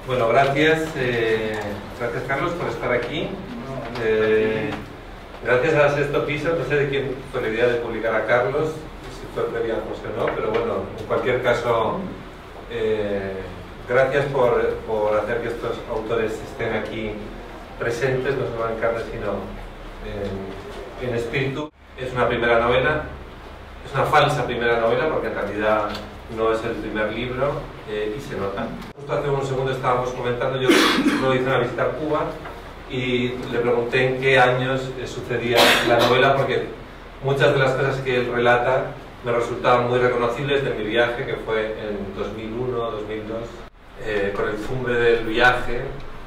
Bueno, gracias, gracias Carlos por estar aquí. Gracias a Sexto Piso, no sé de quién fue la idea de publicar a Carlos, si fue previa a José o no, pero bueno, en cualquier caso, gracias por hacer que estos autores estén aquí presentes, no solo en carne, sino en espíritu. Es una primera novela, es una falsa primera novela, porque en realidad no es el primer libro y se nota. Justo hace un segundo estábamos comentando, yo luego hice una visita a Cuba y le pregunté en qué años sucedía la novela, porque muchas de las cosas que él relata me resultaban muy reconocibles de mi viaje, que fue en 2001, 2002. Con el zumbe del viaje,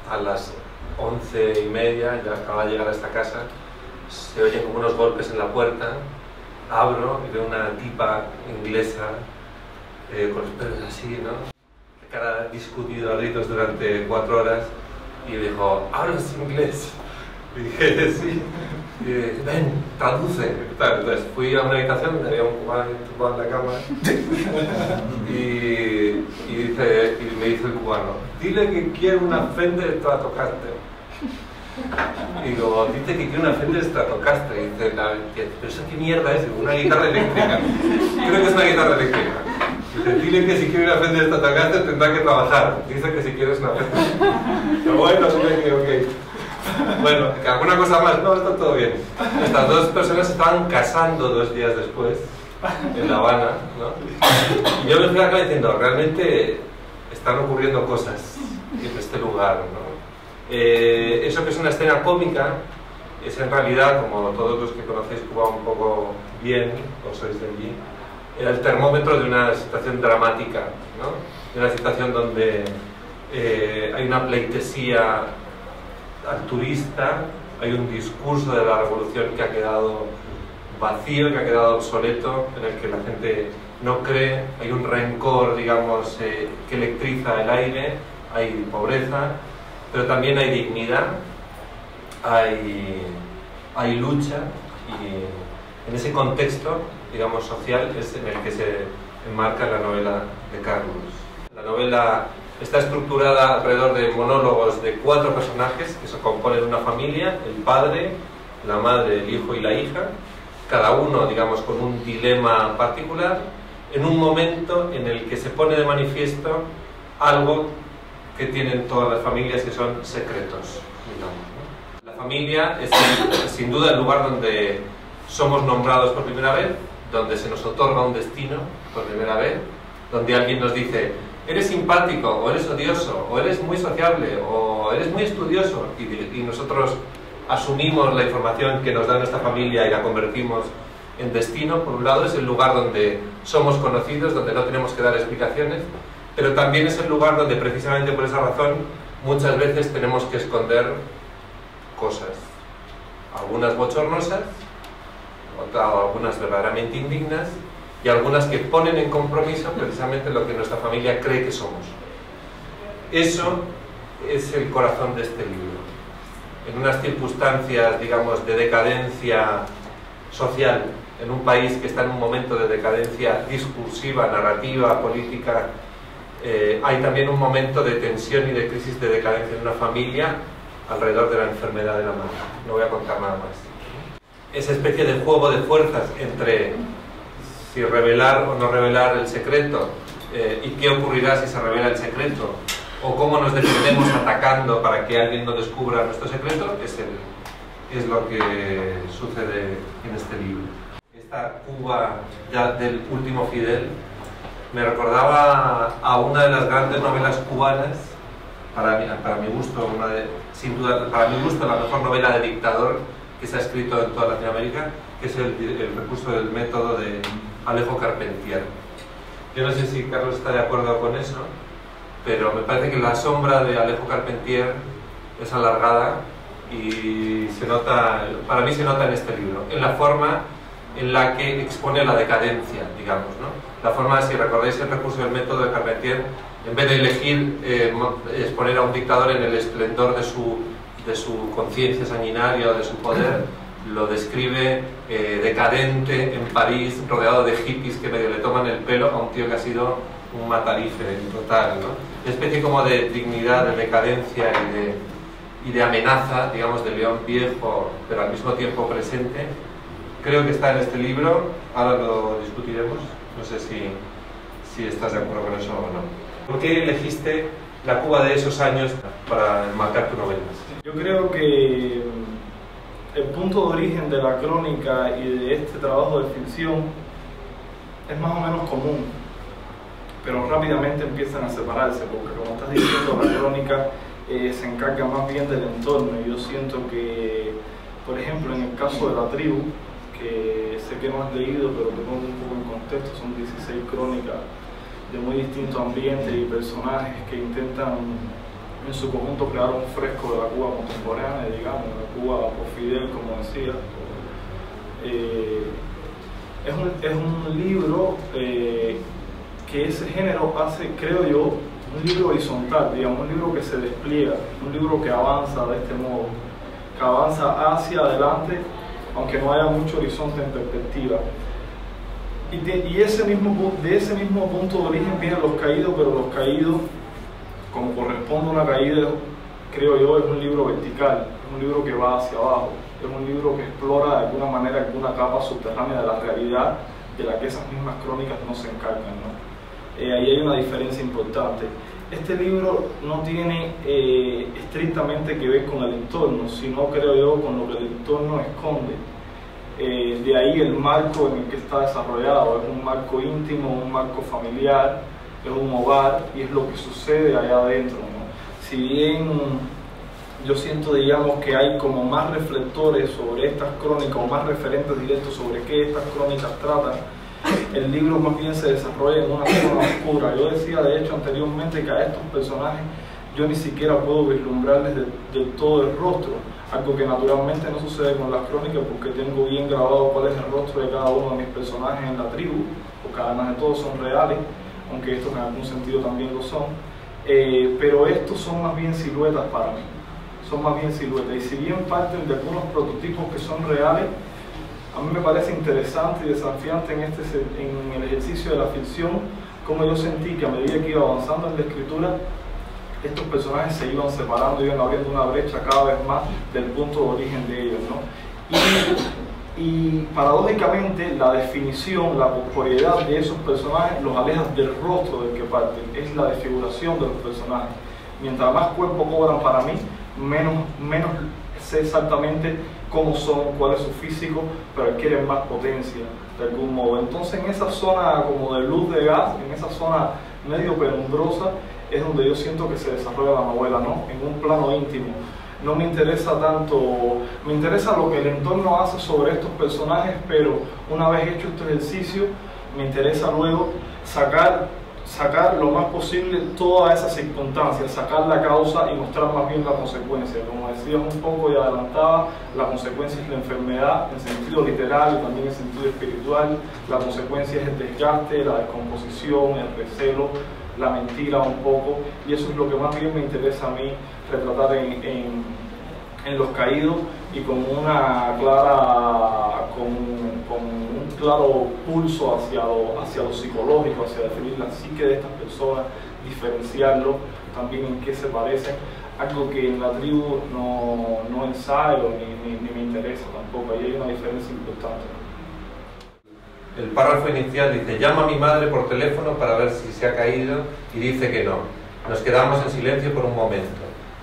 a las 11:30, ya acaba de llegar a esta casa, se oyen como unos golpes en la puerta, abro y veo una tipa inglesa con los pelos así, ¿no? De cara discutido a gritos durante 4 horas, y me dijo, ¿hablas inglés? Y dije, sí. Y dije, ven, traduce. Entonces fui a una habitación donde había un cubano tumbado en la cama y me dice el cubano, dile que quiere una Fender Stratocaster. Y digo, dice que quiere una Fender Stratocaster. Y dice, ¿pero eso qué mierda es? Una guitarra eléctrica. Creo que es una guitarra eléctrica. Dice, dile que si quiere una Fender Stratocaster tendrá que trabajar. Dice que si quieres una Fender. Pero bueno, ok. Bueno, ¿alguna cosa más? No, está todo bien. Estas dos personas se estaban casando 2 días después en La Habana, ¿no? Y yo me fui acá diciendo, realmente están ocurriendo cosas en este lugar, ¿no? Eso que es una escena cómica es en realidad, como todos los que conocéis Cuba un poco bien, o sois de allí, era el termómetro de una situación dramática, ¿no? De una situación donde hay una pleitesía alturista, hay un discurso de la revolución que ha quedado vacío, que ha quedado obsoleto, en el que la gente no cree, hay un rencor, digamos, que electriza el aire, hay pobreza, pero también hay dignidad, hay lucha, y en ese contexto, digamos, social es en el que se enmarca la novela de Carlos. La novela está estructurada alrededor de monólogos de 4 personajes que se componen una familia, el padre, la madre, el hijo y la hija, cada uno, digamos, con un dilema particular, en un momento en el que se pone de manifiesto algo que tienen todas las familias, que son secretos, digamos, ¿no? La familia es sin duda el lugar donde somos nombrados por primera vez, donde se nos otorga un destino por primera vez, donde alguien nos dice, eres simpático, o eres odioso, o eres muy sociable, o eres muy estudioso, y nosotros asumimos la información que nos da nuestra familia y la convertimos en destino. Por un lado es el lugar donde somos conocidos, donde no tenemos que dar explicaciones, pero también es el lugar donde precisamente por esa razón muchas veces tenemos que esconder cosas, algunas bochornosas, algunas verdaderamente indignas, y algunas que ponen en compromiso precisamente lo que nuestra familia cree que somos. Eso es el corazón de este libro. En unas circunstancias, digamos, de decadencia social, en un país que está en un momento de decadencia discursiva, narrativa, política, hay también un momento de tensión y de crisis de decadencia en una familia alrededor de la enfermedad de la madre. No voy a contar nada más. Esa especie de juego de fuerzas entre si revelar o no revelar el secreto, y qué ocurrirá si se revela el secreto, o cómo nos defendemos atacando para que alguien no descubra nuestro secreto, es lo que sucede en este libro. Esta Cuba ya del último Fidel me recordaba a una de las grandes novelas cubanas, para mi gusto, sin duda, para mi gusto, la mejor novela de dictador que se ha escrito en toda Latinoamérica, que es el recurso del método de Alejo Carpentier. Yo no sé si Carlos está de acuerdo con eso, pero me parece que la sombra de Alejo Carpentier es alargada y se nota, para mí se nota en este libro, en la forma en la que expone la decadencia, digamos, ¿no? La forma, si recordáis el recurso del método de Carpentier, en vez de elegir exponer a un dictador en el esplendor de su conciencia sanguinaria o de su poder, lo describe decadente en París, rodeado de hippies que medio le toman el pelo a un tío que ha sido un matarife total, ¿no? una especie como de dignidad, de decadencia y de amenaza, digamos, de León viejo, pero al mismo tiempo presente. Creo que está en este libro, ahora lo discutiremos, no sé si estás de acuerdo con eso o no. ¿Por qué elegiste la Cuba de esos años para enmarcar tu novela? Yo creo que el punto de origen de la crónica y de este trabajo de ficción es más o menos común, pero rápidamente empiezan a separarse, porque como estás diciendo, la crónica se encarga más bien del entorno. Y yo siento que, por ejemplo, en el caso de La Tribu, que sé que no has leído, pero te pongo un poco en contexto, son 16 crónicas de muy distintos ambientes y personajes que intentan en su conjunto crear un fresco de la Cuba contemporánea, digamos, la Cuba post-Fidel, como decía. Es un libro que ese género hace, creo yo, un libro horizontal, digamos, un libro que se despliega, un libro que avanza de este modo, que avanza hacia adelante, aunque no haya mucho horizonte en perspectiva. Y de ese mismo punto de origen vienen Los Caídos, pero Los Caídos, como corresponde a una caída, creo yo, es un libro vertical, es un libro que va hacia abajo, es un libro que explora de alguna manera alguna capa subterránea de la realidad de la que esas mismas crónicas no se encargan, ¿no? Ahí hay una diferencia importante. Este libro no tiene estrictamente que ver con el entorno, sino, creo yo, con lo que el entorno esconde. De ahí el marco en el que está desarrollado, es un marco íntimo, un marco familiar, es un hogar y es lo que sucede allá adentro, ¿no? Si bien yo siento, digamos, que hay como más reflectores sobre estas crónicas o más referentes directos sobre qué estas crónicas tratan, el libro más bien se desarrolla en una zona oscura. Yo decía, de hecho, anteriormente que a estos personajes yo ni siquiera puedo vislumbrarles del todo el rostro, algo que naturalmente no sucede con las crónicas porque tengo bien grabado cuál es el rostro de cada uno de mis personajes en La Tribu, porque además de todos son reales, aunque estos en algún sentido también lo son, pero estos son más bien siluetas para mí, son más bien siluetas, y si bien parten de algunos prototipos que son reales, a mí me parece interesante y desafiante en el ejercicio de la ficción, como yo sentí que a medida que iba avanzando en la escritura, estos personajes se iban separando, iban abriendo una brecha cada vez más del punto de origen de ellos, ¿no? Y paradójicamente la definición, la corporeidad de esos personajes los aleja del rostro del que parten, es la desfiguración de los personajes. Mientras más cuerpo cobran para mí, menos sé exactamente cómo son, cuál es su físico, pero adquieren más potencia de algún modo. Entonces en esa zona como de luz de gas, en esa zona medio penumbrosa, es donde yo siento que se desarrolla la novela, ¿no? En un plano íntimo. No me interesa tanto, me interesa lo que el entorno hace sobre estos personajes, pero una vez hecho este ejercicio, me interesa luego sacar lo más posible todas esas circunstancias, sacar la causa y mostrar más bien la consecuencia. Como decías un poco y adelantaba, la consecuencia es la enfermedad en sentido literal y también en sentido espiritual. La consecuencia es el desgaste, la descomposición, el recelo, la mentira un poco, y eso es lo que más bien me interesa a mí retratar en Los Caídos, y con un claro pulso hacia lo psicológico, hacia definir la psique de estas personas, diferenciarlo también en qué se parecen, algo que en La Tribu no ensayo ni me interesa tampoco. Ahí hay una diferencia importante. El párrafo inicial dice: llama a mi madre por teléfono para ver si se ha caído y dice que no. Nos quedamos en silencio por un momento.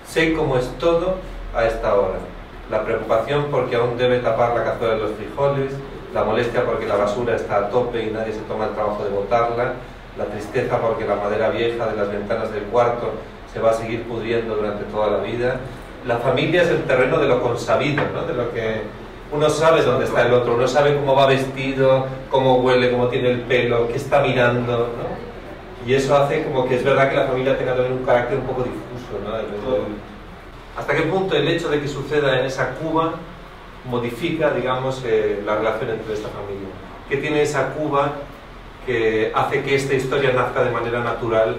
Sé cómo es todo a esta hora. La preocupación porque aún debe tapar la cazuela de los frijoles, la molestia porque la basura está a tope y nadie se toma el trabajo de botarla, la tristeza porque la madera vieja de las ventanas del cuarto se va a seguir pudriendo durante toda la vida. La familia es el terreno de lo consabido, ¿no? De lo que uno sabe dónde está el otro, uno sabe cómo va vestido, cómo huele, cómo tiene el pelo, qué está mirando, ¿no? Y eso hace como que es verdad que la familia tenga también un carácter un poco difuso, ¿no? ¿Hasta qué punto el hecho de que suceda en esa Cuba modifica, digamos, la relación entre esta familia? ¿Qué tiene esa Cuba que hace que esta historia nazca de manera natural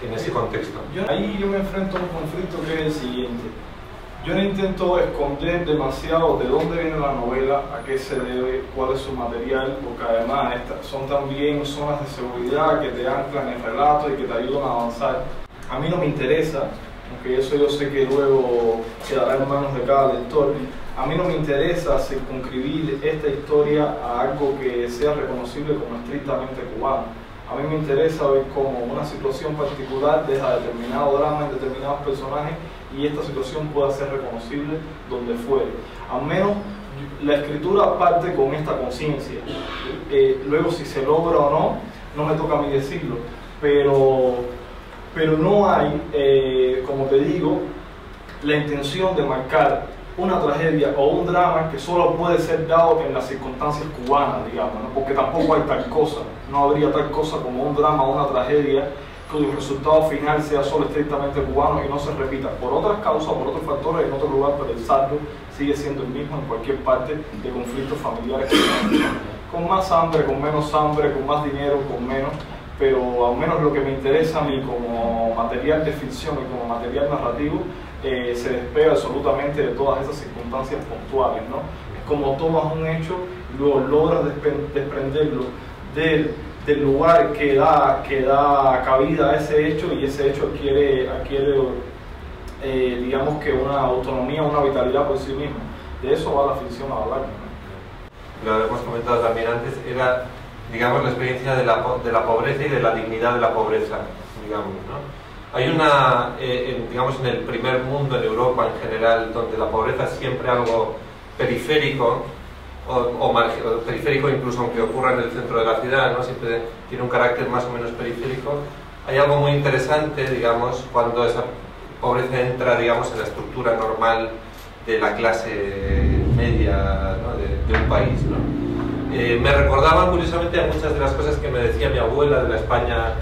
en ese contexto? Ahí yo me enfrento a un conflicto que es el siguiente. Yo no intento esconder demasiado de dónde viene la novela, a qué se debe, cuál es su material, porque además son también zonas de seguridad que te anclan en el relato y que te ayudan a avanzar. A mí no me interesa, aunque eso yo sé que luego quedará en manos de cada lector, a mí no me interesa circunscribir esta historia a algo que sea reconocible como estrictamente cubano. A mí me interesa ver cómo una situación particular deja determinado drama en determinados personajes y esta situación pueda ser reconocible donde fuere. Al menos la escritura parte con esta conciencia. Luego si se logra o no, no me toca a mí decirlo, pero no hay, como te digo, la intención de marcar una tragedia o un drama que solo puede ser dado en las circunstancias cubanas, digamos, ¿no? Porque tampoco hay tal cosa, no habría tal cosa como un drama o una tragedia cuyo resultado final sea solo estrictamente cubano y no se repita por otras causas, por otros factores en otro lugar, pero el saldo sigue siendo el mismo en cualquier parte de conflictos familiares con más hambre, con menos hambre, con más dinero, con menos, pero al menos lo que me interesa a mí como material de ficción y como material narrativo se despega absolutamente de todas esas circunstancias puntuales, ¿no? Es como tomas un hecho y luego logras desprenderlo del lugar que da cabida a ese hecho y ese hecho adquiere digamos que una autonomía, una vitalidad por sí mismo. De eso va la ficción a hablar, ¿no? Lo hemos comentado también antes, era, digamos, la experiencia de la pobreza y de la dignidad de la pobreza, digamos, ¿no? Hay una, digamos, en el primer mundo, en Europa en general, donde la pobreza es siempre algo periférico, o periférico incluso aunque ocurra en el centro de la ciudad, ¿no? Siempre tiene un carácter más o menos periférico. Hay algo muy interesante, digamos, cuando esa pobreza entra, digamos, en la estructura normal de la clase media, ¿no? de un país, ¿no? Me recordaban curiosamente a muchas de las cosas que me decía mi abuela de la España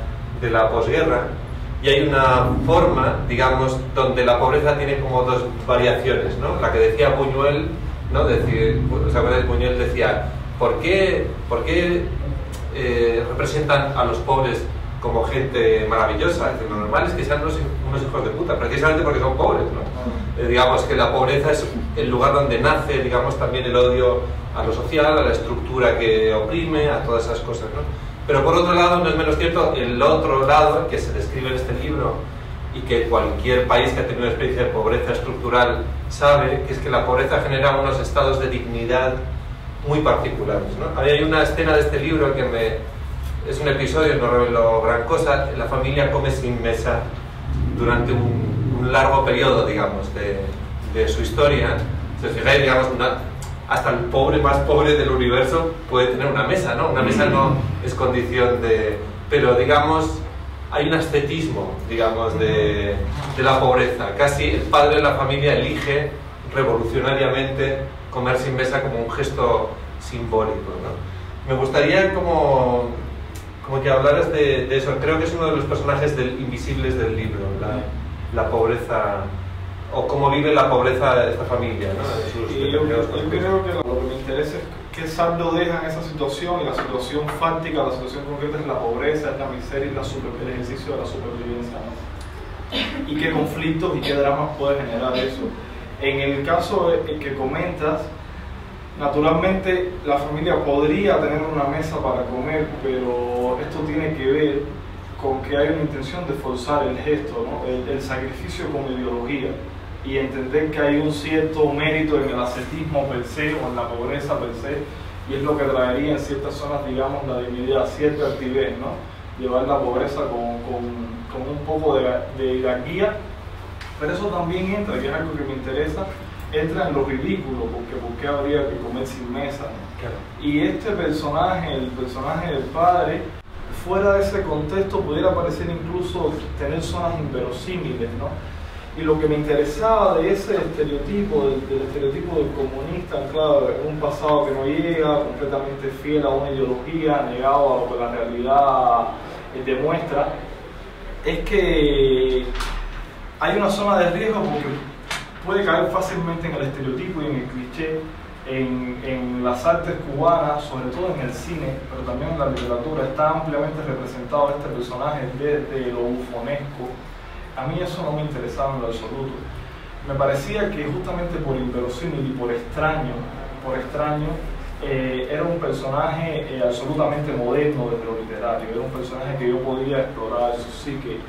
de la posguerra, y hay una forma, digamos, donde la pobreza tiene como dos variaciones, ¿no? La que decía Buñuel, ¿no? ¿Os acordáis? Buñuel decía, ¿por qué representan a los pobres como gente maravillosa? Lo normal es que sean unos hijos de puta, precisamente porque son pobres, ¿no? Digamos que la pobreza es el lugar donde nace, digamos, también el odio a lo social, a la estructura que oprime, a todas esas cosas, ¿no? Pero por otro lado, no es menos cierto, el otro lado que se describe en este libro y que cualquier país que ha tenido una experiencia de pobreza estructural sabe, que es que la pobreza genera unos estados de dignidad muy particulares, ¿no? Hay una escena de este libro que es un episodio, no revelo gran cosa, la familia come sin mesa durante un largo periodo, digamos, de su historia. Si os fijáis, digamos, hasta el pobre más pobre del universo puede tener una mesa, ¿no? Una mesa no es condición de... Pero, digamos, hay un ascetismo, digamos, de la pobreza. Casi el padre de la familia elige revolucionariamente comer sin mesa como un gesto simbólico, ¿no? Me gustaría como que hablaras de eso. Creo que es uno de los personajes invisibles del libro, la pobreza... o cómo vive la pobreza de esta familia, ¿no? Yo creo que lo que me interesa es qué saldo deja en esa situación, y la situación fáctica, la situación concreta es la pobreza, es la miseria y el ejercicio de la supervivencia, ¿no? Y qué conflictos y qué dramas puede generar eso. En el caso que comentas, naturalmente la familia podría tener una mesa para comer, pero esto tiene que ver con que hay una intención de forzar el gesto, ¿no? el sacrificio como ideología, y entender que hay un cierto mérito en el ascetismo per se o en la pobreza per se, y es lo que traería en ciertas zonas, digamos, la dignidad, cierta altivez, ¿no? Llevar la pobreza con un poco de jerarquía, pero eso también entra, y es algo que me interesa, entra en lo ridículo, porque ¿por qué habría que comer sin mesa? Claro. Y este personaje, el personaje del padre, fuera de ese contexto pudiera parecer incluso tener zonas inverosímiles, ¿no? Y lo que me interesaba de ese estereotipo, del estereotipo del comunista anclado en un pasado que no llega, completamente fiel a una ideología, negado a lo que la realidad demuestra, es que hay una zona de riesgo porque puede caer fácilmente en el estereotipo y en el cliché, en las artes cubanas, sobre todo en el cine, pero también en la literatura, está ampliamente representado este personaje desde lo bufonesco. A mí eso no me interesaba en lo absoluto. me parecía que justamente por inverosímil y por extraño, era un personaje absolutamente moderno desde lo literario, era un personaje que yo podía explorar su psique,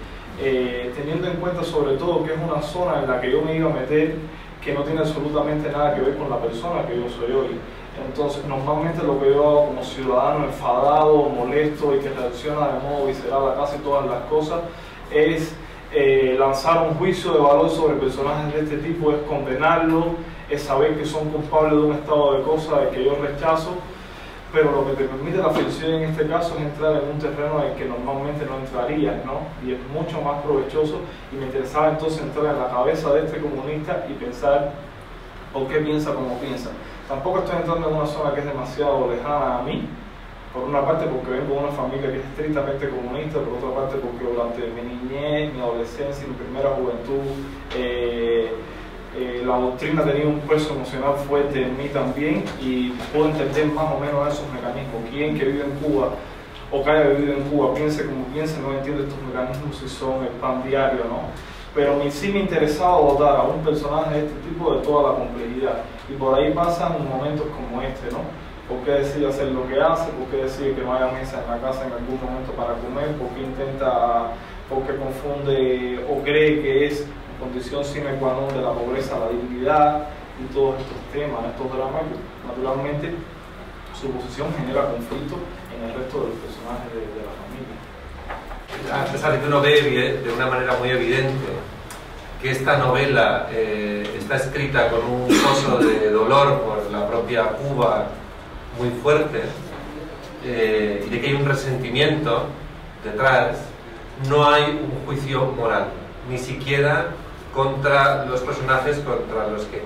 teniendo en cuenta sobre todo que es una zona en la que yo me iba a meter que no tiene absolutamente nada que ver con la persona que yo soy hoy. Entonces, normalmente lo que yo hago como ciudadano enfadado, molesto y que reacciona de modo visceral a casi todas las cosas es lanzar un juicio de valor sobre personajes de este tipo, es condenarlos, es saber que son culpables de un estado de cosas de que yo rechazo, pero lo que te permite la ficción en este caso es entrar en un terreno en el que normalmente no entrarías, ¿no? Y es mucho más provechoso, y me interesaba entonces entrar en la cabeza de este comunista y pensar por qué piensa como piensa. Tampoco estoy entrando en una zona que es demasiado lejana a mí, por una parte porque vengo de una familia que es estrictamente comunista, por otra parte porque durante mi niñez, mi adolescencia y mi primera juventud, la doctrina tenía un peso emocional fuerte en mí también, y puedo entender más o menos esos mecanismos. Quien que vive en Cuba o que haya vivido en Cuba, piense como piense, no entiende estos mecanismos si son el pan diario, ¿no? Pero sí me interesaba dotar a un personaje de este tipo de toda la complejidad, y por ahí pasan momentos como este, ¿no? ¿Por qué decide hacer lo que hace? ¿Por qué decide que no haya mesa en la casa en algún momento para comer? ¿Por qué porque confunde o cree que es condición sine qua non de la pobreza, la dignidad y todos estos temas, estos dramas que naturalmente su posición genera conflicto en el resto de los personajes de la familia? A pesar de que uno ve de una manera muy evidente que esta novela está escrita con un pozo de dolor por la propia Cuba muy fuerte, y de que hay un resentimiento detrás, no hay un juicio moral, ni siquiera contra los personajes contra los que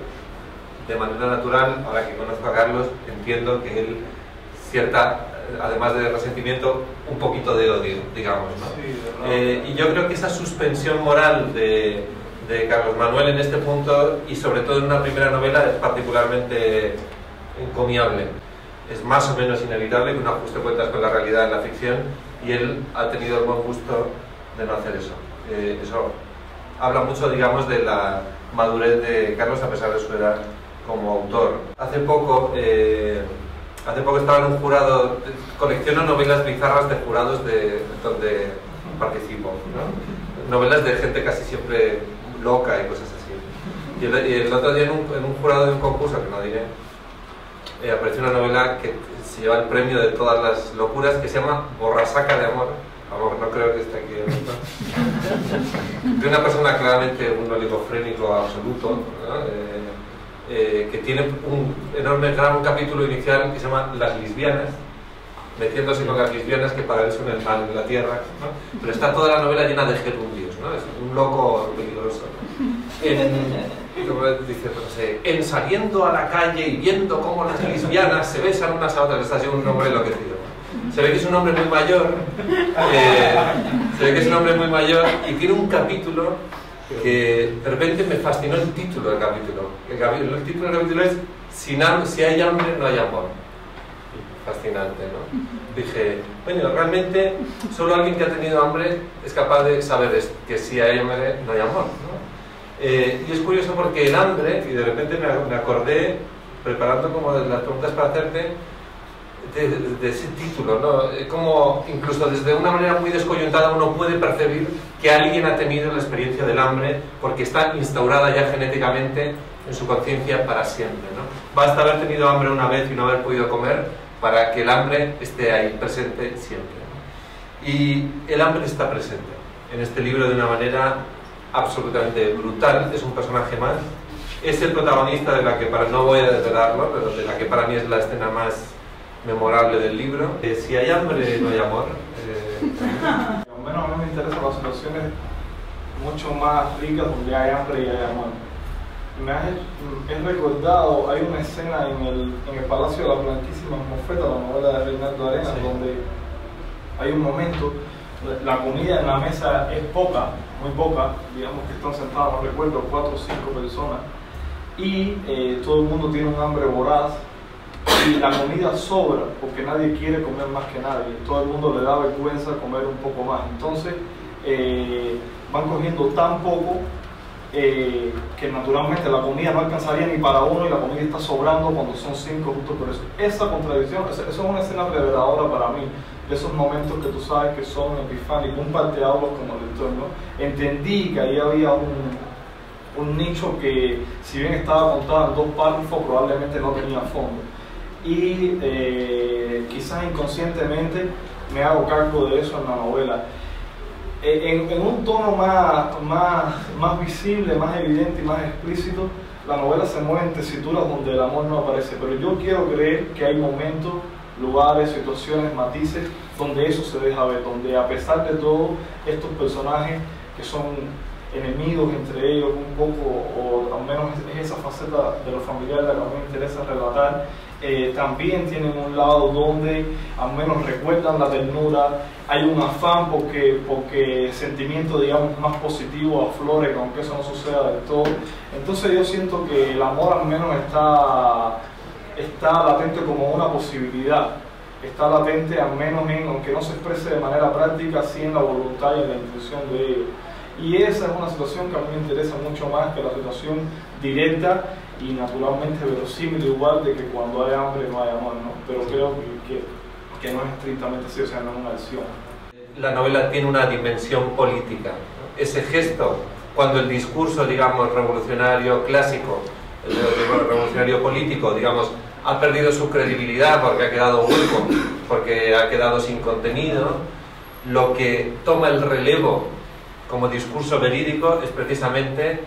de manera natural, ahora que conozco a Carlos, entiendo que él además de resentimiento, un poquito de odio, digamos, ¿no? Sí, y yo creo que esa suspensión moral de Carlos Manuel en este punto, y sobre todo en una primera novela, es particularmente encomiable. Es más o menos inevitable que uno ajuste cuentas con la realidad en la ficción, y él ha tenido el buen gusto de no hacer eso. Eso habla mucho, digamos, de la madurez de Carlos a pesar de su edad como autor. Hace poco estaba en un jurado, colecciono novelas bizarras de jurados donde participo, ¿no? Novelas de gente casi siempre loca y cosas así. Y el otro día en un jurado de un concurso, que no diré, apareció una novela que se lleva el premio de todas las locuras, que se llama Borrasaca de Amor. No creo que esté aquí. De una persona claramente un oligofrénico absoluto, ¿no? Que tiene un gran capítulo inicial que se llama Las lesbianas, metiéndose con las lesbianas que para él son el mal en la tierra, ¿no? Pero está toda la novela llena de gerundios, ¿no? Es un loco peligroso, ¿no? Dice, no sé, en saliendo a la calle y viendo cómo las lesbianas se besan unas a otras. Está así un hombre enloquecido. Se ve que es un hombre muy mayor, y tiene un capítulo que de repente me fascinó el título del capítulo. El título del capítulo es Si hay hambre, no hay amor. Fascinante, ¿no? Dije, bueno, realmente solo alguien que ha tenido hambre es capaz de saber que si hay hambre, no hay amor, ¿no? Y es curioso porque el hambre, y de repente me acordé, preparando como las preguntas para hacerte, de ese título, ¿no? Como incluso desde una manera muy descoyuntada uno puede percibir que alguien ha tenido la experiencia del hambre porque está instaurada ya genéticamente en su conciencia para siempre, ¿no? Basta haber tenido hambre una vez y no haber podido comer para que el hambre esté ahí presente siempre, ¿no? Y el hambre está presente en este libro de una manera absolutamente brutal. Es un personaje más, es el protagonista de la que no voy a desvelarlo, pero de la que para mí es la escena más memorable del libro. Si hay hambre, no hay amor. Al menos a mí me interesan las situaciones mucho más ricas donde hay hambre y hay amor. He recordado, hay una escena en el Palacio de la Blanquísima Mofeta, la novela de Reinaldo Arenas, sí, donde hay un momento, la comida en la mesa es poca, muy poca, digamos que están sentadas, no recuerdo, 4 o 5 personas, y todo el mundo tiene un hambre voraz, y la comida sobra porque nadie quiere comer más que nadie, todo el mundo le da vergüenza comer un poco más. Entonces van cogiendo tan poco que naturalmente la comida no alcanzaría ni para uno y la comida está sobrando cuando son 5 justo por eso. Esa contradicción, eso es una escena reveladora para mí, de esos momentos que tú sabes que son epifánicos, un parteaguas como lector, ¿no? Entendí que ahí había un nicho que, si bien estaba contado en 2 párrafos, probablemente no tenía fondo. Y quizás inconscientemente me hago cargo de eso en la novela. En un tono más visible, más evidente y más explícito, la novela se mueve en tesituras donde el amor no aparece, pero yo quiero creer que hay momentos, lugares, situaciones, matices donde eso se deja ver, donde a pesar de todo estos personajes que son enemigos entre ellos un poco, o al menos es esa faceta de lo familiar la que a mí me interesa relatar, también tienen un lado donde al menos recuerdan la ternura, hay un afán porque sentimiento, digamos, más positivo aflore, aunque eso no suceda del todo. Entonces yo siento que el amor al menos está latente como una posibilidad, está latente al menos aunque no se exprese de manera práctica, sí en la voluntad y en la intención de ellos. Y esa es una situación que a mí me interesa mucho más que la situación directa y naturalmente verosímil, igual de que cuando hay hambre no hay amor, ¿no? Pero creo que no es estrictamente así, o sea, no es una acción. La novela tiene una dimensión política, ¿no? Ese gesto, cuando el discurso, digamos, revolucionario clásico, el revolucionario político, digamos, ha perdido su credibilidad porque ha quedado hueco, porque ha quedado sin contenido, lo que toma el relevo como discurso verídico es precisamente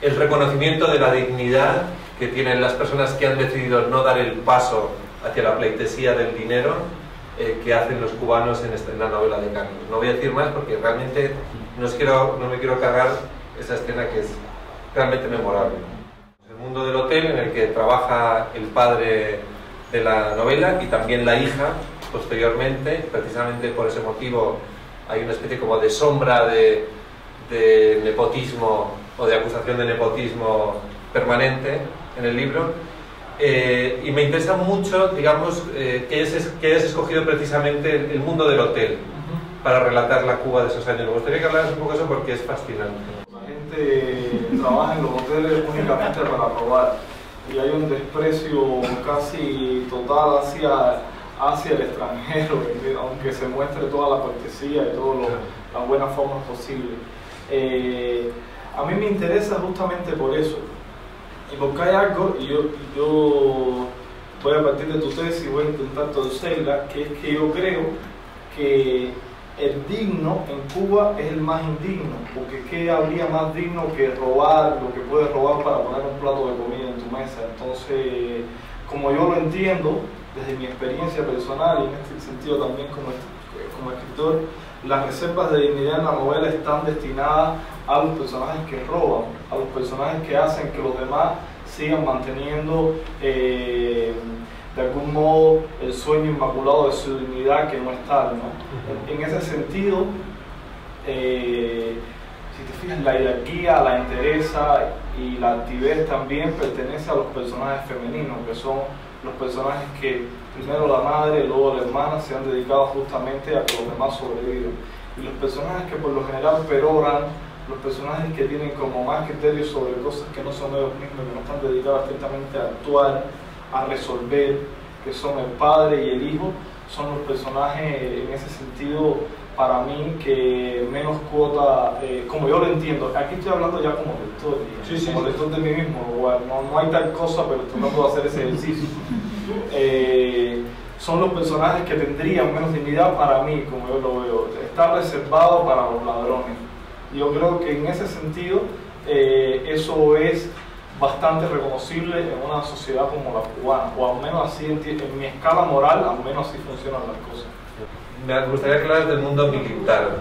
el reconocimiento de la dignidad que tienen las personas que han decidido no dar el paso hacia la pleitesía del dinero que hacen los cubanos en la novela de Carlos. No voy a decir más porque realmente no me quiero cargar esa escena que es realmente memorable. El mundo del hotel en el que trabaja el padre de la novela y también la hija posteriormente, precisamente por ese motivo hay una especie como de sombra de nepotismo o de acusación de nepotismo permanente en el libro. Y me interesa mucho, digamos, que hayas escogido precisamente el mundo del hotel para relatar la Cuba de esos años. Me gustaría que hablaras un poco de eso porque es fascinante. La gente trabaja en los hoteles únicamente para robar y hay un desprecio casi total hacia el extranjero, aunque se muestre toda la cortesía y todas las buenas formas posibles. A mí me interesa justamente por eso, y porque hay algo, y yo voy a partir de tu tesis y voy a intentar traducirla, que es que yo creo que el digno en Cuba es el más indigno, porque ¿qué habría más digno que robar lo que puedes robar para poner un plato de comida en tu mesa? Entonces, como yo lo entiendo, desde mi experiencia personal y en este sentido también como escritor, las reservas de dignidad en la novela están destinadas a los personajes que roban, a los personajes que hacen que los demás sigan manteniendo de algún modo el sueño inmaculado de su dignidad que no es tal, ¿no? En ese sentido, si te fijas, la jerarquía, la entereza y la altivez también pertenece a los personajes femeninos, que son los personajes que primero la madre y luego la hermana se han dedicado justamente a que los demás sobrevivan. Y los personajes que por lo general peroran, los personajes que tienen como más criterios sobre cosas que no son ellos mismos, que no están dedicados estrictamente a actuar, a resolver, que son el padre y el hijo, son los personajes en ese sentido para mí que menos cuota, como yo lo entiendo, aquí estoy hablando ya como lector, como lector de mí mismo, no hay tal cosa, pero no puedo hacer ese ejercicio. Son los personajes que tendrían menos dignidad para mí, como yo lo veo, está reservado para los ladrones. Yo creo que en ese sentido eso es bastante reconocible en una sociedad como la cubana, o al menos así en mi escala moral, al menos así funcionan las cosas. Me gustaría hablar del mundo militar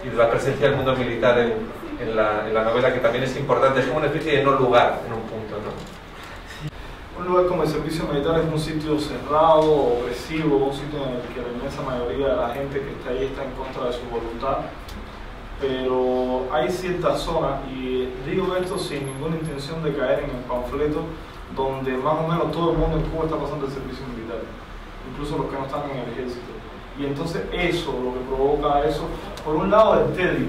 y de la presencia del mundo militar en la novela, que también es importante, es como una especie de no lugar en un punto, ¿no? Un lugar como el servicio militar es un sitio cerrado, opresivo, un sitio en el que la inmensa mayoría de la gente que está ahí está en contra de su voluntad, pero hay ciertas zonas, y digo esto sin ninguna intención de caer en el panfleto, donde más o menos todo el mundo en Cuba está pasando el servicio militar, incluso los que no están en el ejército. Y entonces eso, lo que provoca eso, por un lado el tedio,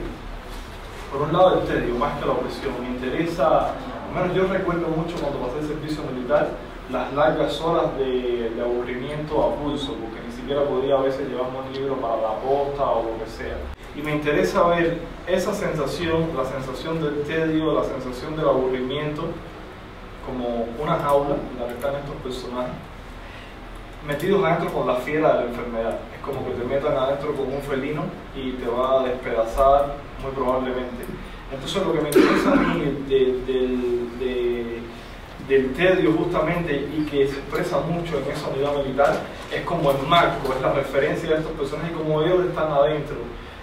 por un lado el tedio, más que la opresión. Me interesa, al menos yo recuerdo mucho cuando pasé el servicio militar, las largas horas de aburrimiento a pulso, porque ni siquiera podía a veces llevarme un libro para la posta o lo que sea. Y me interesa ver esa sensación, la sensación del tedio, la sensación del aburrimiento, como una jaula en la que están estos personajes, metidos adentro con la fiera de la enfermedad. Es como que te metan adentro con un felino y te va a despedazar muy probablemente. Entonces lo que me interesa a mí del tedio justamente, y que se expresa mucho en esa unidad militar, es como el marco, es la referencia de estos personajes y como ellos están adentro.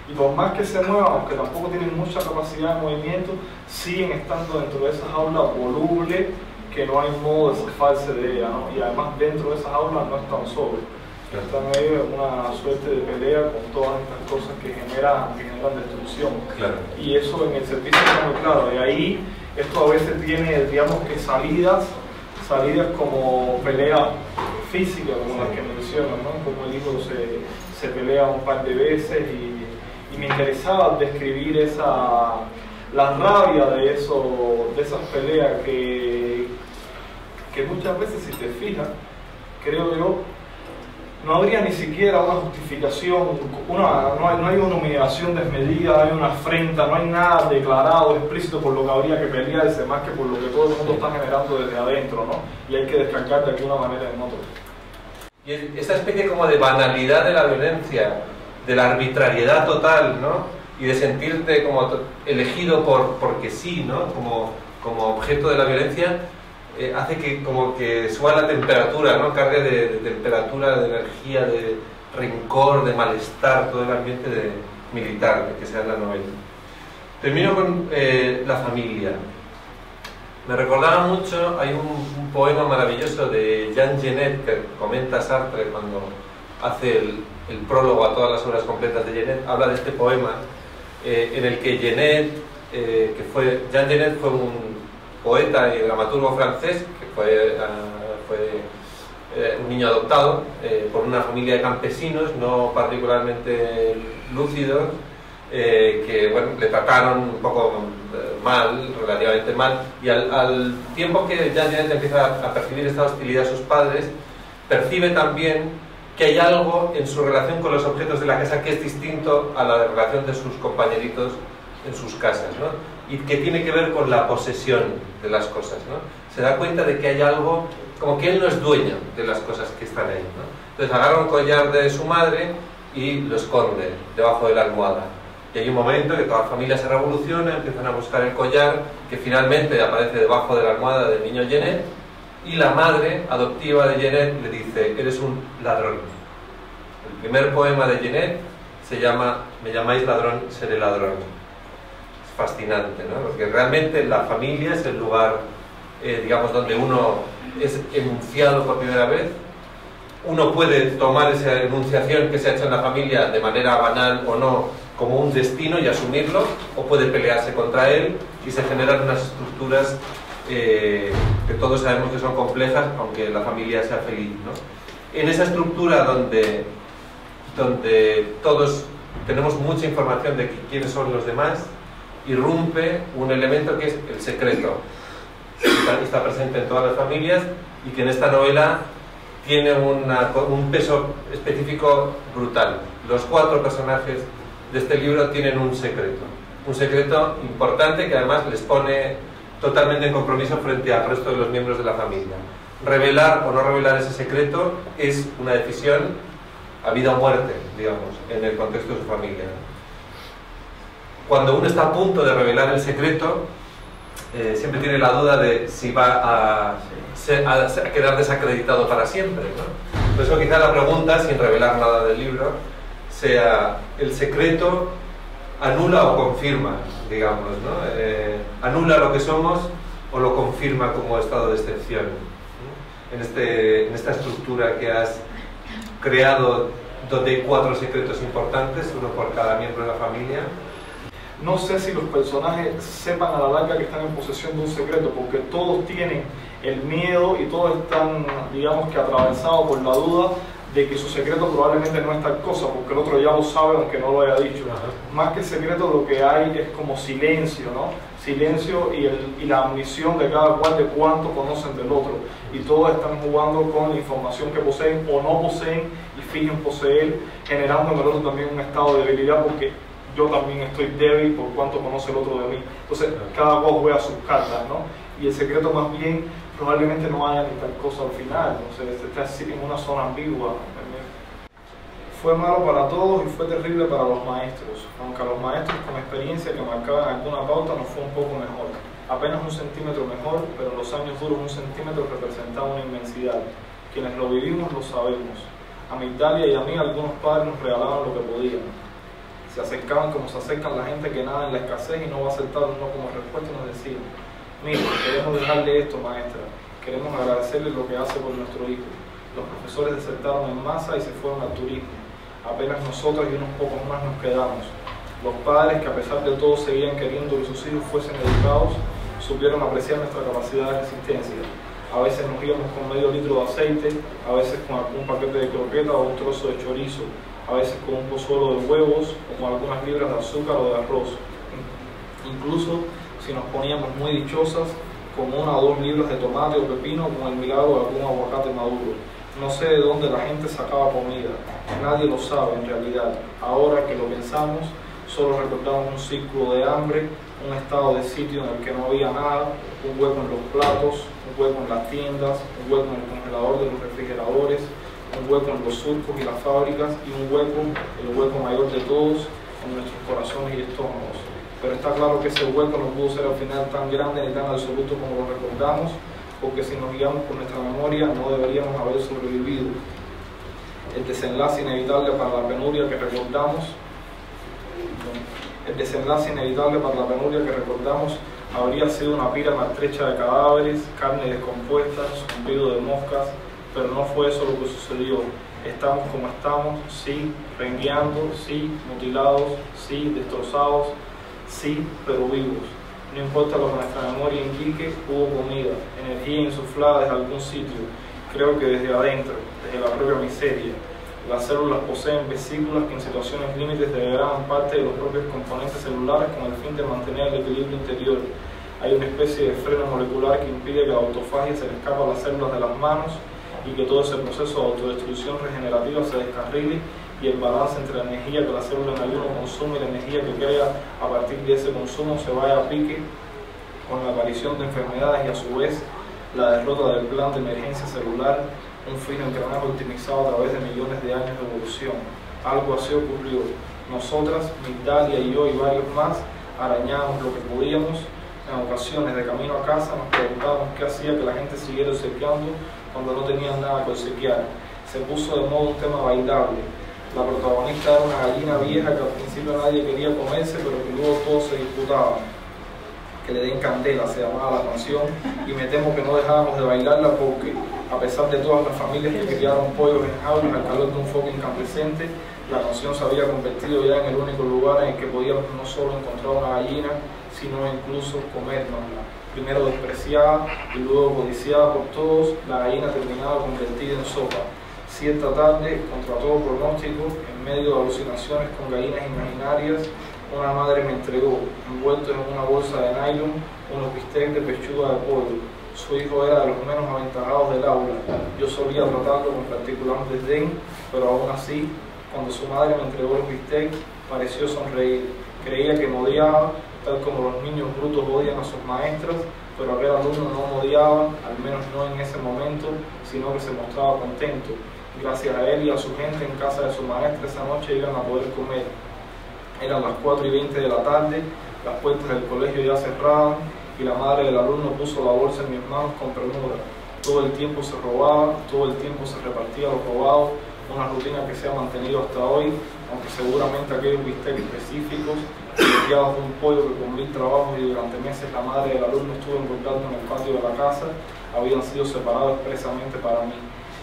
Y por más que se muevan, aunque tampoco tienen mucha capacidad de movimiento, siguen estando dentro de esa jaula voluble que no hay modo de zafarse de ella, ¿no? Y además dentro de esa jaula no están solos. Están ellos en una suerte de pelea con todas estas cosas que generan destrucción. Claro. Y eso en el servicio está muy claro. De ahí esto a veces tiene, digamos que salidas como peleas físicas, como las que mencionan, ¿no? Como el hijo se pelea un par de veces y me interesaba describir la rabia de esas peleas que muchas veces, si te fijas, creo yo, no habría ni siquiera una justificación, no hay una humillación desmedida, no hay una afrenta, no hay nada declarado, explícito por lo que habría que pelearse, más que por lo que todo el mundo está generando desde adentro, ¿no? Y hay que descargar de alguna manera en otro. Y esta especie como de banalidad de la violencia, de la arbitrariedad total, ¿no? Y de sentirte como elegido porque sí, ¿no? Como objeto de la violencia, hace que como que suba la temperatura, ¿no? Cargue de temperatura, de energía, de rencor, de malestar, todo el ambiente militar que sea en la novela. Termino con la familia. Me recordaba mucho, hay un poema maravilloso de Jean Genet que comenta Sartre cuando hace el prólogo a todas las obras completas de Genet. Habla de este poema en el que Genet, Jean Genet fue un poeta y dramaturgo francés que fue un niño adoptado por una familia de campesinos no particularmente lúcidos, que bueno, le trataron un poco mal, relativamente mal, y al tiempo que Jean Genet empieza a percibir esta hostilidad a sus padres, percibe también que hay algo en su relación con los objetos de la casa que es distinto a la relación de sus compañeritos en sus casas, ¿no? Y que tiene que ver con la posesión de las cosas, ¿no? Se da cuenta de que hay algo, como que él no es dueño de las cosas que están ahí, ¿no? Entonces agarra un collar de su madre y lo esconde debajo de la almohada. Y hay un momento que toda la familia se revoluciona, empiezan a buscar el collar, que finalmente aparece debajo de la almohada del niño Genet, y la madre adoptiva de Genet le dice: eres un ladrón. El primer poema de Genet se llama Me llamáis ladrón, seré ladrón. Es fascinante, ¿no? Porque realmente la familia es el lugar, digamos, donde uno es enunciado por primera vez. Uno puede tomar esa enunciación que se ha hecho en la familia de manera banal o no, como un destino y asumirlo, o puede pelearse contra él y se generan unas estructuras que todos sabemos que son complejas, aunque la familia sea feliz, ¿no? En esa estructura donde todos tenemos mucha información de quiénes son los demás, irrumpe un elemento que es el secreto, que está presente en todas las familias y que en esta novela tiene un peso específico brutal. Los 4 personajes de este libro tienen un secreto importante que además les pone totalmente en compromiso frente al resto de los miembros de la familia. Revelar o no revelar ese secreto es una decisión a vida o muerte, digamos, en el contexto de su familia. Cuando uno está a punto de revelar el secreto, siempre tiene la duda de si va a quedar desacreditado para siempre, ¿no? Por eso quizá la pregunta, sin revelar nada del libro, sea: ¿el secreto anula o confirma, digamos, ¿no? ¿Anula lo que somos o lo confirma como estado de excepción? En esta estructura que has creado, donde hay 4 secretos importantes, uno por cada miembro de la familia. No sé si los personajes sepan a la larga que están en posesión de un secreto, porque todos tienen el miedo y todos están, digamos que atravesados por la duda de que su secreto probablemente no es tal cosa, porque el otro ya lo sabe aunque no lo haya dicho. Más que secreto, lo que hay es como silencio, ¿no? Silencio y la ambición de cada cual de cuánto conocen del otro. Y todos están jugando con la información que poseen o no poseen y fingen poseer, generando en el otro también un estado de debilidad, porque yo también estoy débil por cuánto conoce el otro de mí. Entonces, cada cual juega sus cartas, ¿no? Y el secreto más bien probablemente no haya ni tal cosa al final, entonces está así en una zona ambigua. Fue malo para todos y fue terrible para los maestros, aunque a los maestros con experiencia que marcaban alguna pauta nos fue un poco mejor. Apenas un centímetro mejor, pero en los años duros un centímetro representaba una inmensidad. Quienes lo vivimos lo sabemos. A Migdalia y a mí algunos padres nos regalaban lo que podían. Se acercaban como se acercan la gente que nada en la escasez y no va a aceptar un no como respuesta y nos decían: mire, queremos dejarle esto, maestra, queremos agradecerle lo que hace por nuestro hijo. Los profesores desertaron en masa y se fueron al turismo. Apenas nosotros y unos pocos más nos quedamos. Los padres, que a pesar de todo seguían queriendo que sus hijos fuesen educados, supieron apreciar nuestra capacidad de resistencia. A veces nos íbamos con medio litro de aceite, a veces con algún paquete de croqueta o un trozo de chorizo, a veces con un pozuelo de huevos o con algunas libras de azúcar o de arroz. Incluso si nos poníamos muy dichosas, con 1 o 2 libras de tomate o pepino, con el milagro de algún aguacate maduro. No sé de dónde la gente sacaba comida, nadie lo sabe en realidad. Ahora que lo pensamos, solo recordamos un círculo de hambre, un estado de sitio en el que no había nada, un hueco en los platos, un hueco en las tiendas, un hueco en el congelador de los refrigeradores, un hueco en los surcos y las fábricas y un hueco, el hueco mayor de todos, en nuestros corazones y estómagos. Pero está claro que ese hueco no pudo ser al final tan grande ni tan absoluto como lo recordamos, porque si nos guiamos por nuestra memoria no deberíamos haber sobrevivido. El desenlace inevitable para la penuria que recordamos, habría sido una pira maltrecha de cadáveres, carne descompuesta, zumbido de moscas, pero no fue eso lo que sucedió. Estamos como estamos, sí, rengueando, sí, mutilados, sí, destrozados, sí, pero vivos. No importa lo que nuestra memoria indique, hubo comida, energía insuflada desde algún sitio, creo que desde adentro, desde la propia miseria. Las células poseen vesículas que en situaciones límites degradan parte de los propios componentes celulares con el fin de mantener el equilibrio interior. Hay una especie de freno molecular que impide que la autofagia se le escape a las células de las manos y que todo ese proceso de autodestrucción regenerativa se descarrile, y el balance entre la energía que la célula en ayuno consume y la energía que crea a partir de ese consumo se vaya a pique con la aparición de enfermedades y a su vez la derrota del plan de emergencia celular, un fino engranaje optimizado a través de millones de años de evolución. Algo así ocurrió. Nosotras, Migdalia y yo y varios más, arañábamos lo que podíamos. En ocasiones, de camino a casa, nos preguntábamos qué hacía que la gente siguiera obsequiando cuando no tenían nada que obsequiar. Se puso de moda un tema bailable. La protagonista era una gallina vieja que al principio nadie quería comerse, pero que luego todos se disputaban. Que le den candela, se llamaba la canción, y me temo que no dejábamos de bailarla porque, a pesar de todas las familias que criaron pollos en jaulas al calor de un foco incandescente, la canción se había convertido ya en el único lugar en el que podíamos no solo encontrar una gallina, sino incluso comérnosla. Primero despreciada y luego codiciada por todos, la gallina terminaba convertida en sopa. Cierta tarde, contra todo pronóstico, en medio de alucinaciones con gallinas imaginarias, una madre me entregó, envuelto en una bolsa de nylon, unos bistecs de pechuga de pollo. Su hijo era de los menos aventajados del aula. Yo solía tratarlo con particular desdén, pero aún así, cuando su madre me entregó los bistecs, pareció sonreír. Creía que me odiaba, tal como los niños brutos odian a sus maestras, pero aquel alumno no me odiaba, al menos no en ese momento, sino que se mostraba contento. Gracias a él y a su gente en casa de su maestra esa noche iban a poder comer. Eran las 4:20 de la tarde, las puertas del colegio ya cerraban y la madre del alumno puso la bolsa en mis manos con premura. Todo el tiempo se robaba, todo el tiempo se repartía lo robado, una rutina que se ha mantenido hasta hoy, aunque seguramente aquellos bistecs específicos, limpiados de un pollo que con 1000 trabajos y durante meses la madre del alumno estuvo engordando en el patio de la casa, habían sido separados expresamente para mí.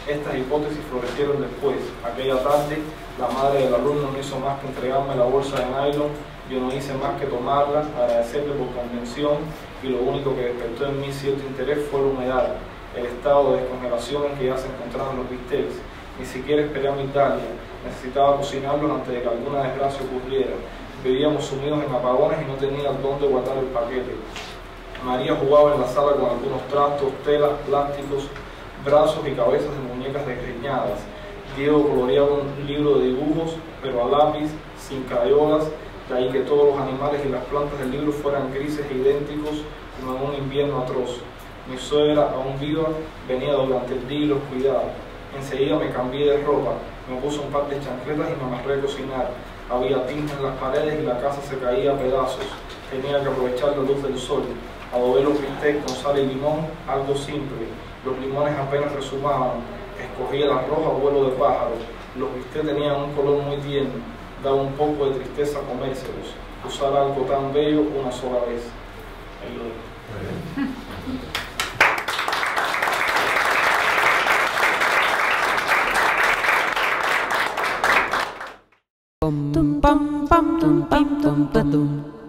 Estas hipótesis florecieron después. Aquella tarde, la madre del alumno no hizo más que entregarme la bolsa de nylon, yo no hice más que tomarla, agradecerle por convención, y lo único que despertó en mí cierto interés fue la humedad, el estado de descongelación en que ya se encontraban los bistecs. Ni siquiera esperé a mi Italia. Necesitaba cocinarlos antes de que alguna desgracia ocurriera. Vivíamos sumidos en apagones y no tenía dónde guardar el paquete. María jugaba en la sala con algunos trastos, telas, plásticos, brazos y cabezas de muñecas desgreñadas. Diego coloreaba un libro de dibujos, pero a lápiz, sin crayolas, de ahí que todos los animales y las plantas del libro fueran grises e idénticos como en un invierno atroz. Mi suegra, aún viva, venía durante el día y los cuidaba. Enseguida me cambié de ropa, me puse un par de chancletas y me amarré a cocinar. Había tinta en las paredes y la casa se caía a pedazos. Tenía que aprovechar la luz del sol. Adobé los bistecs con sal y limón, algo simple. Los limones apenas resumaban. Escogí el arroz a vuelo de pájaro. Los bistecs tenían un color muy tierno. Daba un poco de tristeza comérselos. Usar algo tan bello una sola vez. Ahí lo dejo. Tum pam pam tum pam tum patum.